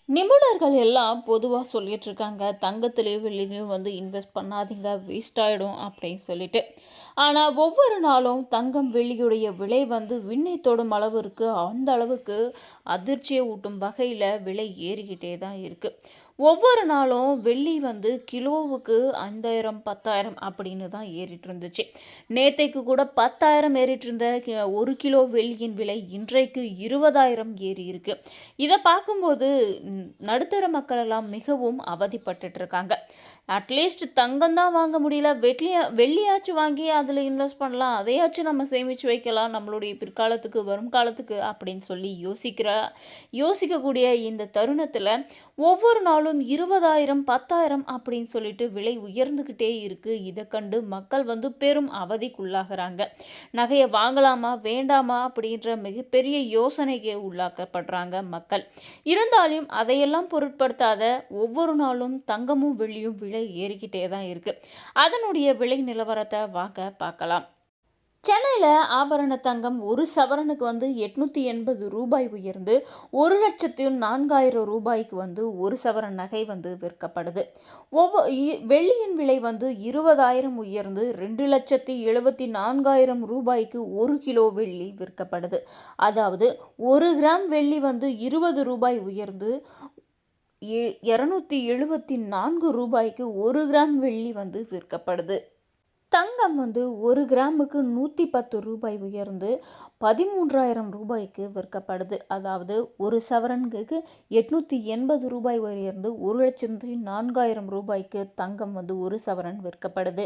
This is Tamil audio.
நிபுணர்கள் எல்லாம் பொதுவாக சொல்லிட்டு இருக்காங்க, தங்கத்திலையும் வெள்ளிலையும் வந்து இன்வெஸ்ட் பண்ணாதீங்க, வேஸ்ட் ஆகிடும் அப்படின்னு சொல்லிட்டு. ஆனால் ஒவ்வொரு நாளும் தங்கம் வெள்ளியுடைய விலை வந்து விண்ணை தொடும் அளவிற்கு, அந்த அளவுக்கு அதிர்ச்சியை ஊட்டும் வகையில் விலை ஏறிக்கிட்டே தான் இருக்குது. ஒவ்வொரு நாளும் வெள்ளி வந்து கிலோவுக்கு 5000 10,000 அப்படின்னு தான் ஏறிட்டு இருந்துச்சு. நேத்தைக்கு கூட 10,000 ஏறிட்டு இருந்த ஒரு கிலோ வெள்ளியின் விலை இன்றைக்கு 20,000 ஏறி இருக்கு. இதை பார்க்கும்போது நடுத்தர மக்கள் எல்லாம் மிகவும் அவதிப்பட்டுட்டு இருக்காங்க. அட்லீஸ்ட் தங்கம் தான் வாங்க முடியல, வெள்ளியாச்சும் வாங்கி அதில் இன்வெஸ்ட் பண்ணலாம், அதையாச்சும் நம்ம சேமித்து வைக்கலாம் நம்மளுடைய பிற்காலத்துக்கு வரும் காலத்துக்கு அப்படின்னு சொல்லி யோசிக்கக்கூடிய இந்த தருணத்தில் ஒவ்வொரு நாளும் 20,000 10,000 அப்படின்னு சொல்லிட்டு விலை உயர்ந்துக்கிட்டே இருக்குது. இதை கண்டு மக்கள் வந்து பெரும் அவதிக்குள்ளாகிறாங்க. நகையை வாங்கலாமா வேண்டாமா அப்படின்ற மிகப்பெரிய யோசனைக்கு உள்ளாக்கப்படுறாங்க மக்கள். இருந்தாலும் அதையெல்லாம் பொருட்படுத்தாத ஒவ்வொரு நாளும் தங்கமும் வெள்ளியும் விலை ஏறிக்கிட்டே தான் இருக்குது. அதனுடைய விலை நிலவரத்தை வாங்க பார்க்கலாம். சென்னையில் ஆபரண தங்கம் ஒரு சவரனுக்கு வந்து 880 ரூபாய் உயர்ந்து 1,04,000 ரூபாய்க்கு வந்து ஒரு சவரன் நகை வந்து விற்கப்படுது. வெள்ளியின் விலை வந்து 20,000 உயர்ந்து 2,74,000 ரூபாய்க்கு ஒரு கிலோ வெள்ளி விற்கப்படுது. அதாவது 1 கிராம் வெள்ளி வந்து 20 ரூபாய் உயர்ந்து 274 ரூபாய்க்கு 1 கிராம் வெள்ளி வந்து விற்கப்படுது. தங்கம் வந்து 1 கிராமுக்கு 110 ரூபாய் உயர்ந்து 13,000 ரூபாய்க்கு விற்கப்படுது. அதாவது ஒரு சவரனுக்கு 880 ரூபாய் உயர்ந்து 1,04,000 ரூபாய்க்கு தங்கம் வந்து ஒரு சவரன் விற்கப்படுது.